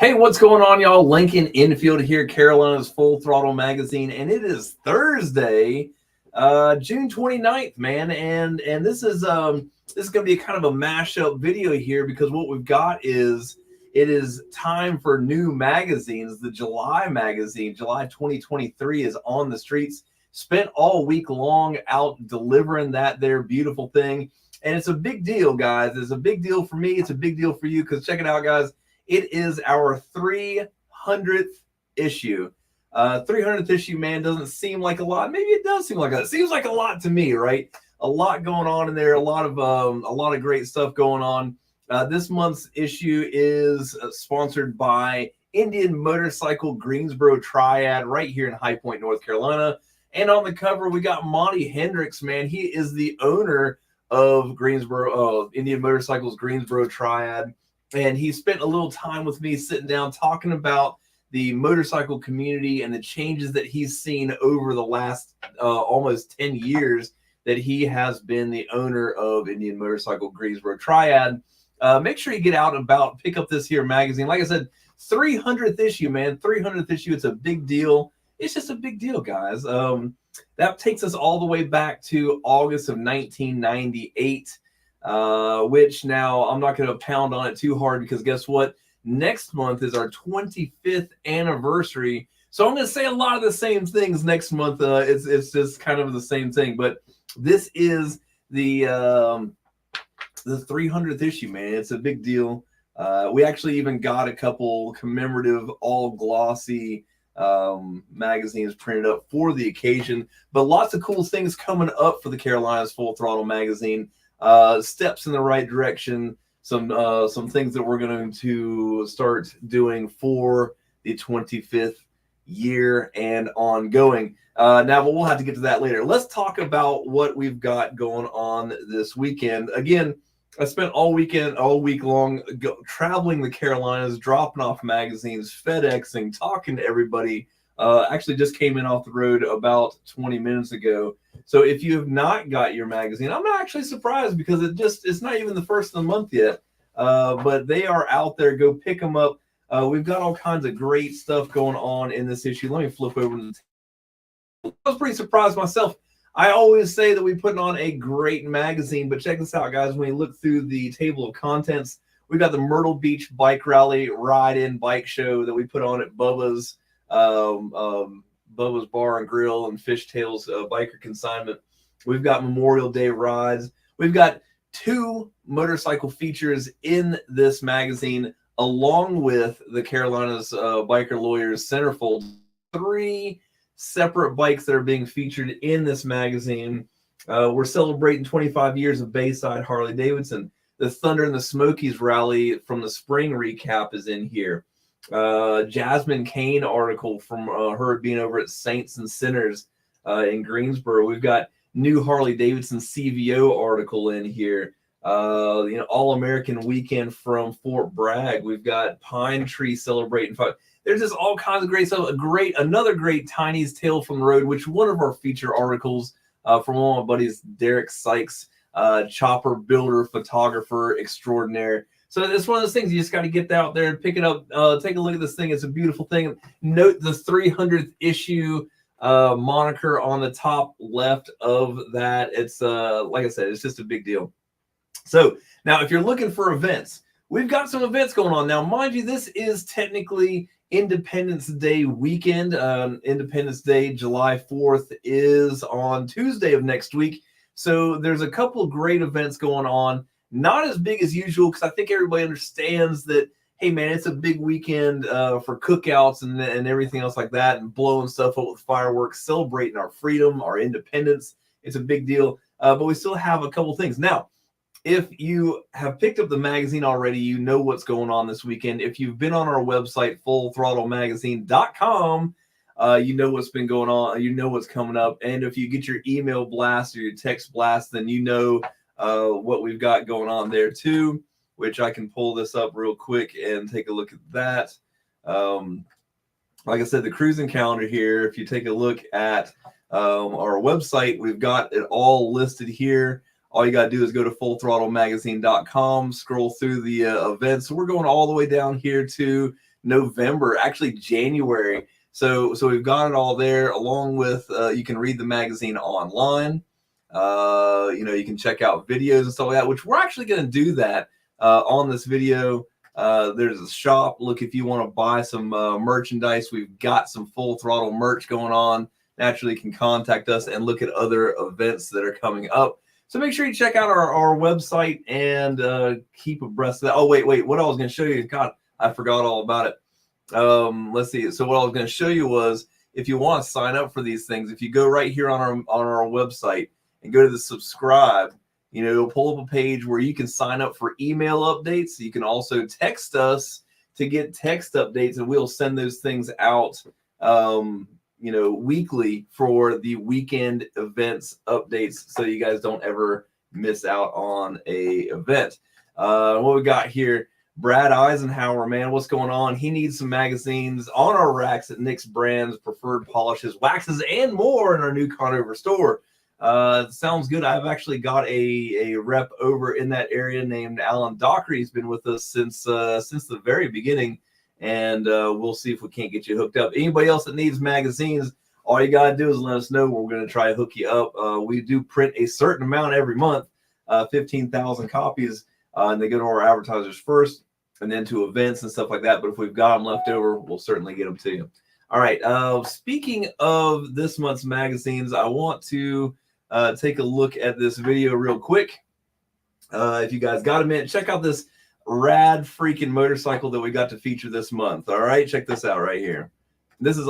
Hey, what's going on, y'all? Lincoln Infield here, Carolina's Full Throttle magazine, and it is Thursday, June 29th, man. And this is gonna be kind of a mashup video here because what we've got is it is time for new magazines. The July magazine, July 2023, is on the streets. Spent all week long out delivering that there beautiful thing. And it's a big deal, guys. It's a big deal for me. It's a big deal for you because check it out, guys. It is our 300th issue. 300th issue, man, doesn't seem like a lot. Maybe it does seem like a lot. It seems like a lot to me, right? A lot going on in there. A lot of great stuff going on. This month's issue is sponsored by Indian Motorcycle Greensboro Triad right here in High Point, North Carolina. And on the cover, we got Monty Hendricks, man. He is the owner of Indian Motorcycles Greensboro Triad. And he spent a little time with me sitting down talking about the motorcycle community and the changes that he's seen over the last almost 10 years that he has been the owner of Indian Motorcycle Greensboro Triad. Make sure you get out and about, pick up this here magazine. Like I said, 300th issue, man. 300th issue. It's a big deal. It's just a big deal, guys. That takes us all the way back to August of 1998. Which now I'm not going to pound on it too hard because guess what? Next month is our 25th anniversary. So I'm going to say a lot of the same things next month. It's just kind of the same thing. But this is the 300th issue, man. It's a big deal. We actually even got a couple commemorative, all glossy magazines printed up for the occasion. But lots of cool things coming up for the Carolinas Full Throttle magazine. Steps in the right direction, some things that we're going to start doing for the 25th year and ongoing. Now, but we'll have to get to that later. Let's talk about what we've got going on this weekend. Again, I spent all week long traveling the Carolinas, dropping off magazines, FedExing, talking to everybody. Actually just came in off the road about 20 minutes ago. So if you have not got your magazine, I'm not actually surprised because it's not even the first of the month yet. But they are out there. Go pick them up. We've got all kinds of great stuff going on in this issue. Let me flip over to the table. I was pretty surprised myself. I always say that we're putting on a great magazine, but check this out, guys. When you look through the table of contents, we've got the Myrtle Beach Bike Rally Ride-In Bike Show that we put on at Bubba's Bar and Grill and Fishtails Biker Consignment. We've got Memorial Day rides. We've got 2 motorcycle features in this magazine, along with the Carolinas Biker Lawyers Centerfold. 3 separate bikes that are being featured in this magazine. We're celebrating 25 years of Bayside Harley-Davidson. The Thunder and the Smokies rally from the spring recap is in here. Jasmine Kane article from her being over at Saints and Sinners in Greensboro. We've got new Harley-Davidson CVO article in here. All-American weekend from Fort Bragg. We've got Pine Tree celebrating. There's just all kinds of great stuff. Another great Tiny's Tale from the Road, which one of our feature articles from one of my buddies, Derek Sykes, chopper builder, photographer extraordinaire. So it's one of those things you just got to get out there and pick it up. Take a look at this thing. It's a beautiful thing. Note the 300th issue moniker on the top left of that. It's like I said, it's just a big deal. So now if you're looking for events, we've got some events going on. Now, mind you, this is technically Independence Day weekend. Independence Day, July 4th, is on Tuesday of next week. So there's a couple of great events going on. Not as big as usual because I think everybody understands that, hey, man, it's a big weekend for cookouts and everything else like that, and blowing stuff up with fireworks, celebrating our freedom, our independence. It's a big deal. But we still have a couple things. Now, if you have picked up the magazine already, you know what's going on this weekend. If you've been on our website, fullthrottlemagazine.com, you know what's been going on. You know what's coming up. And if you get your email blast or your text blast, then you know what we've got going on there too, which I can pull this up real quick and take a look at that. Like I said, the cruising calendar here, if you take a look at our website, we've got it all listed here. All you got to do is go to fullthrottlemagazine.com, scroll through the events. So we're going all the way down here to November, actually January. So we've got it all there, along with you can read the magazine online. You can check out videos and stuff like that, which we're actually going to do that on this video. There's a shop. Look, if you want to buy some merchandise, we've got some Full Throttle merch going on. Naturally, you can contact us and look at other events that are coming up. So make sure you check out our website and keep abreast of that. Oh, wait. What I was going to show you, God, I forgot all about it. Let's see. So what I was going to show you was, if you want to sign up for these things, if you go right here on our website and go to the subscribe, it'll pull up a page where you can sign up for email updates. You can also text us to get text updates, and we'll send those things out weekly for the weekend events updates, so you guys don't ever miss out on a event. What we got here, Brad Eisenhower, man, what's going on? He needs some magazines on our racks at Nick's Brands, preferred polishes, waxes, and more in our new Conover store. Sounds good. I've actually got a rep over in that area named Alan Dockery. He's been with us since the very beginning. And we'll see if we can't get you hooked up. Anybody else that needs magazines, all you got to do is let us know. We're going to try to hook you up. We do print a certain amount every month, 15,000 copies, and they go to our advertisers first and then to events and stuff like that. But if we've got them left over, we'll certainly get them to you. All right. Speaking of this month's magazines, I want to take a look at this video real quick. If you guys got a minute, check out this rad freaking motorcycle that we got to feature this month. All right, check this out right here. This is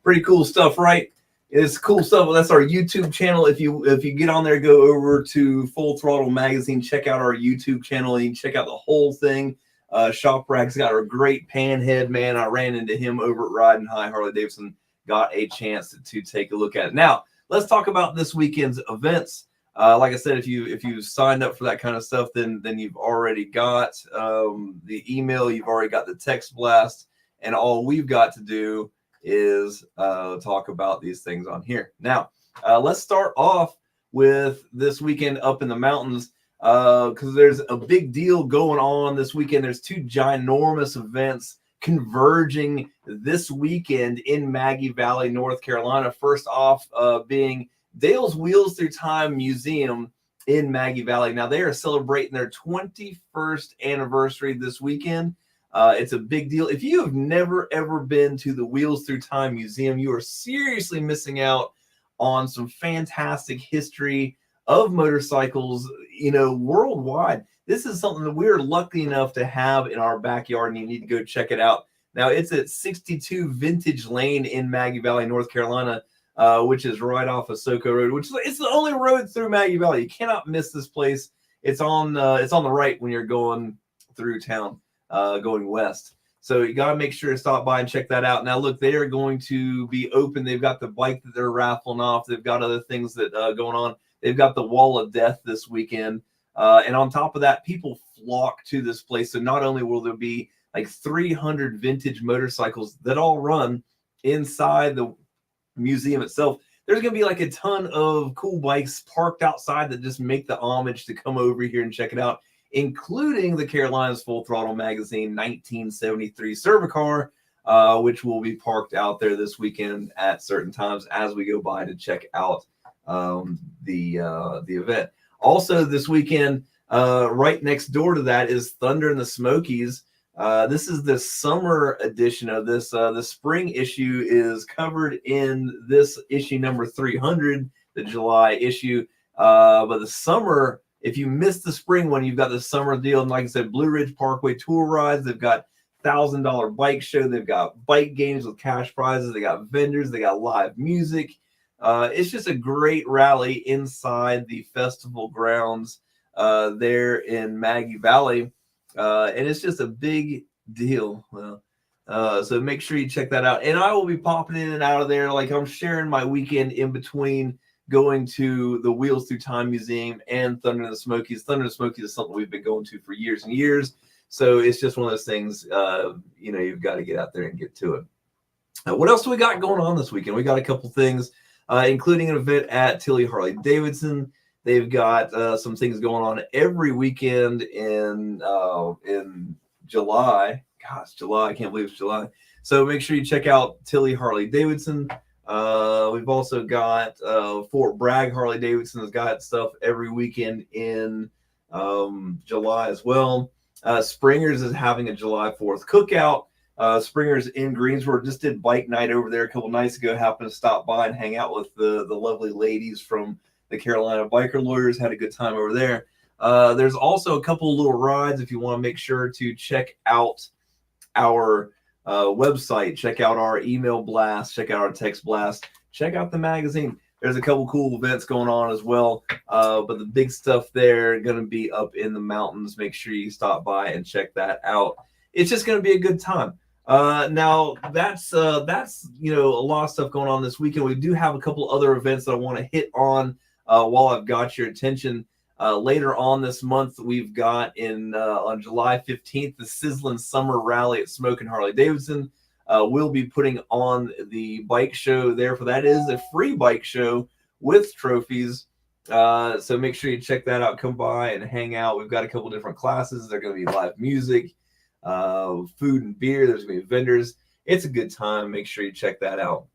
pretty cool stuff, right? It's cool stuff. That's our YouTube channel. If you get on there, go over to Full Throttle Magazine, check out our YouTube channel. You can check out the whole thing. Shopwreck's got a great panhead, man. I ran into him over at Riding High. HarleyDavidson got a chance to take a look at it. Now, let's talk about this weekend's events. Like I said, if you signed up for that kind of stuff, then you've already got the email, you've already got the text blast, and all we've got to do is talk about these things on here. Now, let's start off with this weekend up in the mountains, because there's a big deal going on this weekend. There's two ginormous events converging this weekend in Maggie Valley, North Carolina. First off, being Dale's Wheels Through Time Museum in Maggie Valley. Now, they are celebrating their 21st anniversary this weekend. It's a big deal. If you have never, ever been to the Wheels Through Time Museum, you are seriously missing out on some fantastic history of motorcycles, worldwide. This is something that we're lucky enough to have in our backyard, and you need to go check it out. Now, it's at 62 Vintage Lane in Maggie Valley, North Carolina, which is right off of Soco Road, it's the only road through Maggie Valley. You cannot miss this place. It's on the right when you're going through town. Going west. So you got to make sure to stop by and check that out. Now, look, they are going to be open. They've got the bike that they're raffling off. They've got other things that going on. They've got the Wall of Death this weekend. And on top of that, people flock to this place. So not only will there be like 300 vintage motorcycles that all run inside the museum itself, there's going to be like a ton of cool bikes parked outside that just make the homage to come over here and check it out, including the Carolinas Full Throttle Magazine 1973 Cervicar, which will be parked out there this weekend at certain times as we go by to check out the event. Also this weekend, right next door to that is Thunder and the Smokies. This is the summer edition of this. The spring issue is covered in this issue number 300, the July issue. But the summer, if you missed the spring one, you've got the summer deal. And like I said, Blue Ridge Parkway tour rides. They've got $1,000 bike show. They've got bike games with cash prizes. They got vendors. They got live music. It's just a great rally inside the festival grounds there in Maggie Valley. And it's just a big deal. Well, So make sure you check that out. And I will be popping in and out of there. Like I'm sharing my weekend in between going to the Wheels Through Time Museum and Thunder and the Smokies. Thunder and the Smokies is something we've been going to for years and years. So it's just one of those things, you've got to get out there and get to it. What else do we got going on this weekend? We got a couple things, including an event at Tilly Harley-Davidson. They've got some things going on every weekend in July. Gosh, July. I can't believe it's July. So make sure you check out Tilly Harley-Davidson. We've also got Fort Bragg Harley-Davidson has got stuff every weekend in July as well. Springer's is having a July 4th cookout. Springer's in Greensboro just did bike night over there a couple nights ago. Happened to stop by and hang out with the lovely ladies from the Carolina Biker Lawyers. Had a good time over there. There's also a couple little rides if you want to make sure to check out our website, check out our email blast, check out our text blast, check out the magazine. There's a couple cool events going on as well, but the big stuff there going to be up in the mountains. Make sure you stop by and check that out. It's just going to be a good time. Now that's a lot of stuff going on this weekend. We do have a couple other events that I want to hit on while I've got your attention. Later on this month, we've got on July 15th, the Sizzling Summer Rally at Smoking Harley-Davidson. We'll be putting on the bike show there for that. It is a free bike show with trophies. So make sure you check that out. Come by and hang out. We've got a couple different classes. There's going to be live music, food and beer. There's going to be vendors. It's a good time. Make sure you check that out.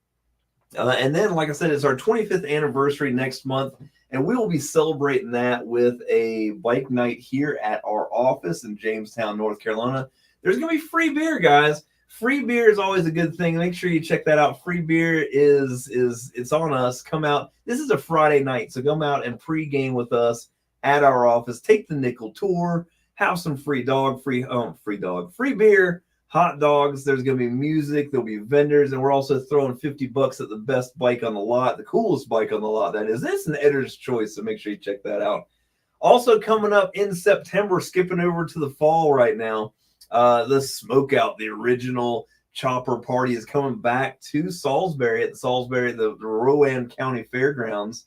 And then, like I said, it's our 25th anniversary next month, and we will be celebrating that with a bike night here at our office in Jamestown, North Carolina. There's going to be free beer, guys. Free beer is always a good thing. Make sure you check that out. Free beer it's on us. Come out. This is a Friday night, so come out and pregame with us at our office. Take the nickel tour. Have some free beer, hot dogs. There's going to be music. There'll be vendors, and we're also throwing $50 at the best bike on the lot, the coolest bike on the lot. That is. It's an editor's choice, so make sure you check that out. Also coming up in September, skipping over to the fall right now. The Smokeout, the original chopper party, is coming back to Salisbury at the Rowan County Fairgrounds,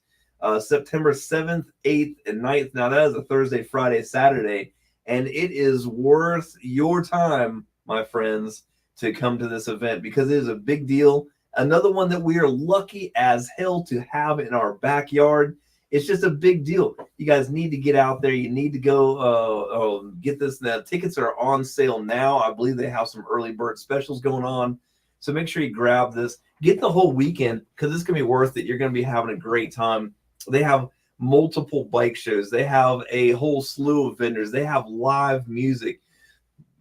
September 7th, 8th, and 9th. Now, that is a Thursday, Friday, Saturday, and it is worth your time, my friends, to come to this event because it is a big deal. Another one that we are lucky as hell to have in our backyard. It's just a big deal. You guys need to get out there. You need to go get this. The tickets are on sale now. I believe they have some early bird specials going on. So make sure you grab this. Get the whole weekend because it's going to be worth it. You're going to be having a great time. They have multiple bike shows. They have a whole slew of vendors. They have live music.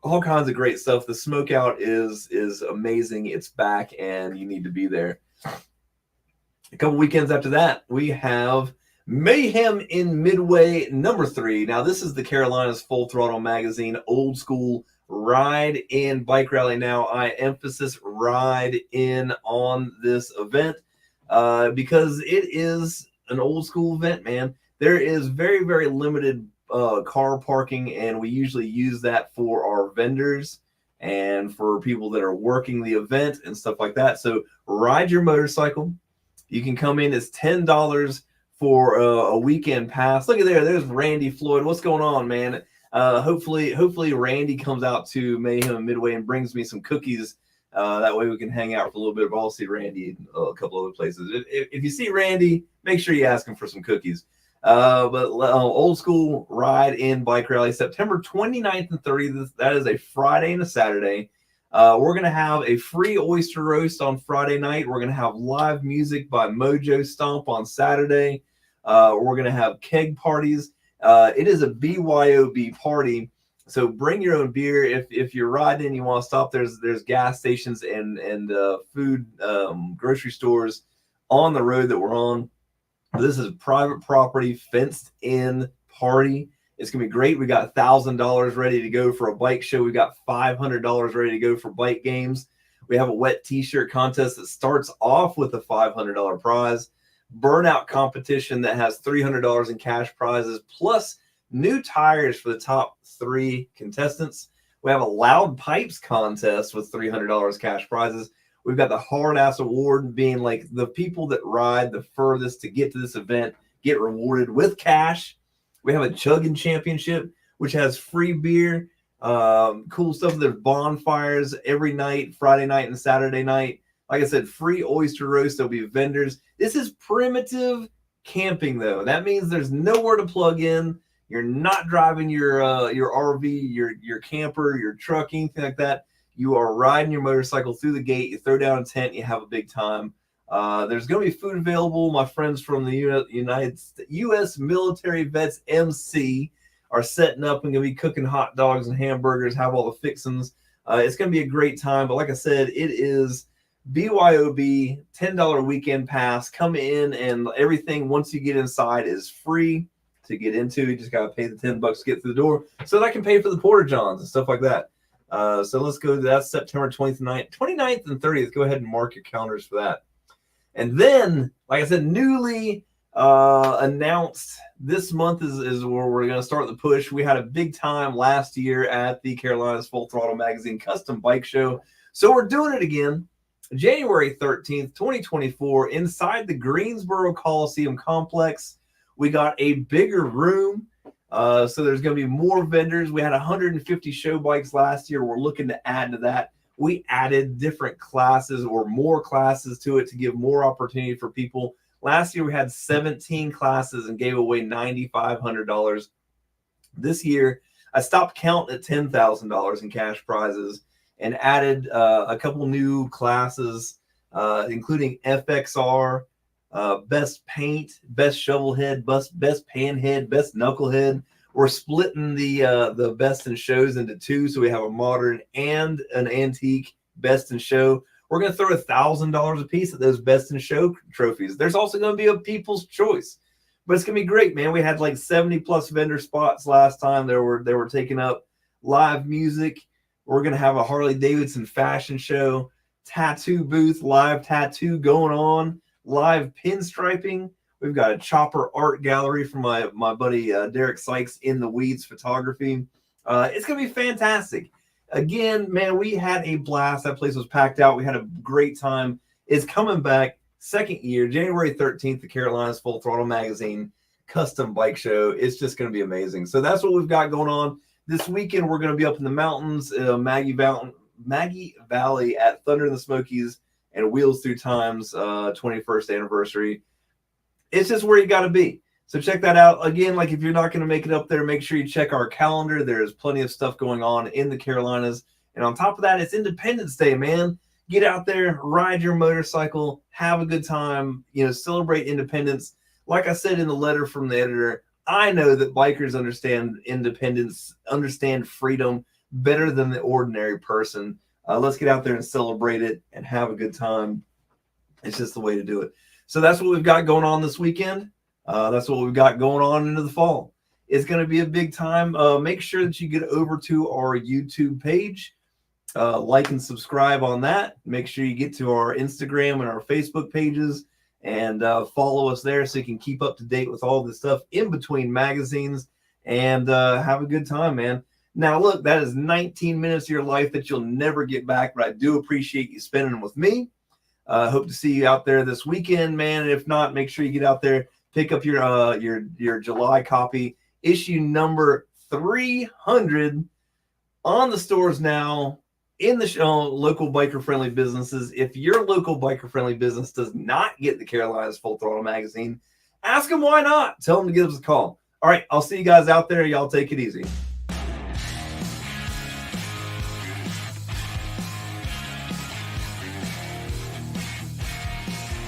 All kinds of great stuff. The Smokeout is amazing. It's back, and you need to be there. A couple weekends after that, we have Mayhem in Midway #3. Now, this is the Carolinas Full Throttle magazine, old school ride in bike rally. Now, I emphasis ride in on this event because it is an old school event, man. There is very, very limited car parking, and we usually use that for our vendors and for people that are working the event and stuff like that. So ride your motorcycle. You can come in as $10 for a weekend pass. Look at there's Randy Floyd. What's going on, man? Hopefully Randy comes out to Mayhem and Midway and brings me some cookies. That way we can hang out for a little bit. But I'll see Randy in a couple other places. If you see Randy, make sure you ask him for some cookies. But old school ride in bike rally, September 29th and 30th. That is a Friday and a Saturday. We're going to have a free oyster roast on Friday night. We're going to have live music by Mojo Stomp on Saturday. We're going to have keg parties. It is a BYOB party, so bring your own beer. If you're riding and you want to stop, there's gas stations and food grocery stores on the road that we're on. This is private property, fenced in party. It's going to be great. We got $1,000 ready to go for a bike show. We got $500 ready to go for bike games. We have a wet t-shirt contest that starts off with a $500 prize. Burnout competition that has $300 in cash prizes, plus new tires for the top 3 contestants. We have a Loud Pipes contest with $300 cash prizes. We've got the Hard Ass Award, being like the people that ride the furthest to get to this event get rewarded with cash. We have a Chugging Championship, which has free beer, cool stuff. There's bonfires every night, Friday night and Saturday night. Like I said, free oyster roast. There'll be vendors. This is primitive camping, though. That means there's nowhere to plug in. You're not driving your RV, your camper, your truck, anything like that. You are riding your motorcycle through the gate. You throw down a tent. You have a big time. There's going to be food available. My friends from the U.S. Military Vets MC are setting up and going to be cooking hot dogs and hamburgers, have all the fixings. It's going to be a great time. But like I said, it is BYOB, $10 weekend pass. Come in, and everything once you get inside is free to get into. You just got to pay the $10 to get through the door so that I can pay for the Porta Johns and stuff like that. So let's go to that September 29th and 30th. Go ahead and mark your calendars for that. And then, like I said, newly announced this month is where we're going to start the push. We had a big time last year at the Carolinas Full Throttle Magazine Custom Bike Show. So we're doing it again. January 13th, 2024, inside the Greensboro Coliseum Complex. We got a bigger room. So there's going to be more vendors. We had 150 show bikes last year. We're looking to add to that. We added different classes or more classes to it to give more opportunity for people. Last year, we had 17 classes and gave away $9,500. This year, I stopped counting at $10,000 in cash prizes and added a couple new classes, including FXR, best paint, best shovel head, best pan head, best knucklehead. We're splitting the best in shows into two, so we have a modern and an antique best in show. We're going to throw $1,000 a piece at those best in show trophies. There's also going to be a people's choice, but it's going to be great, man. We had like 70 plus vendor spots last time. They were taking up live music. We're going to have a Harley-Davidson fashion show, tattoo booth, live tattoo going on, live pinstriping. We've got a chopper art gallery from my buddy Derek Sykes in the Weeds Photography. It's going to be fantastic. Again, man, we had a blast. That place was packed out. We had a great time. It's coming back, second year, January 13th, the Carolinas Full Throttle Magazine Custom Bike Show. It's just going to be amazing. So that's what we've got going on. This weekend, we're going to be up in the mountains, Maggie Valley at Thunder in the Smokies and Wheels Through Time's 21st anniversary. It's just where you got to be. So check that out. Again, like if you're not going to make it up there, make sure you check our calendar. There's plenty of stuff going on in the Carolinas. And on top of that, it's Independence Day, man. Get out there, ride your motorcycle, have a good time, celebrate independence. Like I said in the letter from the editor, I know that bikers understand independence, understand freedom better than the ordinary person. Let's get out there and celebrate it and have a good time. It's just the way to do it. So that's what we've got going on this weekend. That's what we've got going on into the fall. It's going to be a big time. Make sure that you get over to our YouTube page. Like and subscribe on that. Make sure you get to our Instagram and our Facebook pages and follow us there so you can keep up to date with all this stuff in between magazines and have a good time, man. Now, look, that is 19 minutes of your life that you'll never get back, but I do appreciate you spending with me. Hope to see you out there this weekend, man. And if not, make sure you get out there, pick up your July copy, issue number 300 on the stores now in the local biker-friendly businesses. If your local biker-friendly business does not get the Carolinas Full Throttle Magazine, ask them why not. Tell them to give us a call. All right, I'll see you guys out there. Y'all take it easy.